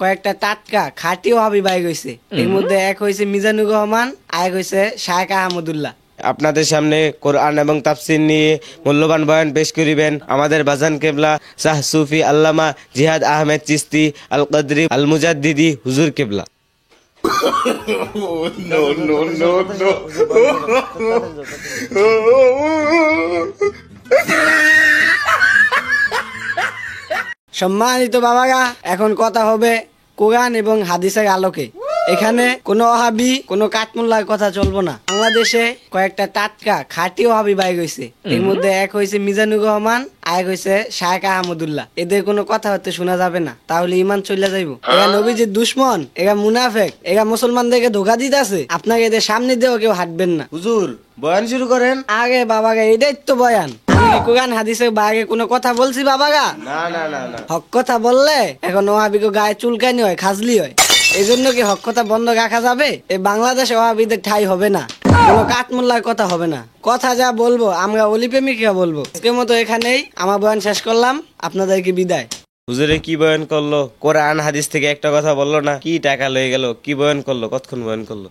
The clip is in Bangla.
কয়েকটা টাটকা খাঁটি ওয়াহাবি বাইক হয়েছে। এর মধ্যে এক হয়েছে মিজানুর রহমান, আর হয়েছে শায়েখ আহমদুল্লাহ। আপনাদের সামনে কোরআন এবং তাফসীর নিয়ে মূল্যবান বয়ান পেশ করিবেন আমাদের বাজান কেবলা শাহ সুফি আল্লামা জিহাদ আহমেদ চিস্তি আল কদরি আল মুজাদ্দিদি হুজুর কেবলা। সম্মানিত বাবারা, এখন কথা হবে কোরআন এবং হাদিসের আলোকে। এখানে কোনো ওয়াহাবি কোনো কাঠমোল্লার কথা চলবো না। বাংলাদেশে কয়েকটা টাটকা খাঁটি ওয়াহাবি বাইক হয়েছে। এর মধ্যে এক হয়েছে মিজানুর রহমান, আর হয়েছে শায়েখ আহমদুল্লাহ। এদের কোনো কথা হতে শোনা যাবে না, তাহলে ইমান চলে যাইব। এরা নবীজির দুশ্মন, এরা মুনাফেক, এরা মুসলমানদেরকে ধোকা দিতেছে। আপনাকে এদের সামনে দিয়েও কেউ হাঁটবেন না। হুজুর বয়ান শুরু করেন। আগে বাবারা, এটাই তো বয়ান। আমি কি কোরআন হাদিসের বাইরে কোনো কথা বলছি বাবারা? না না না না, হক কথা বললে এখন ওয়াহাবিকে গায়ে চুলকানি হয়, খাজলি হয়। এই জন্য কি হক কথা বন্ধ রাখা যাবে? এই বাংলাদেশে ওয়াহাবিদের ঠাই হবে না, কোনো কাঠমোল্লার কথা হবে না। কথা যা বলবো আমরা অলি প্রেমিকরা বলবো। আজকের মতো এখানেই আমার বয়ান শেষ করলাম, আপনাদেরকে বিদায়। হুজুরে কি বয়ান করলো? কোরআন হাদিস থেকে একটা কথা বললো না, কি টাকা লয়ে গেল, কি বয়ান করলো, কতক্ষণ বয়ান করলো?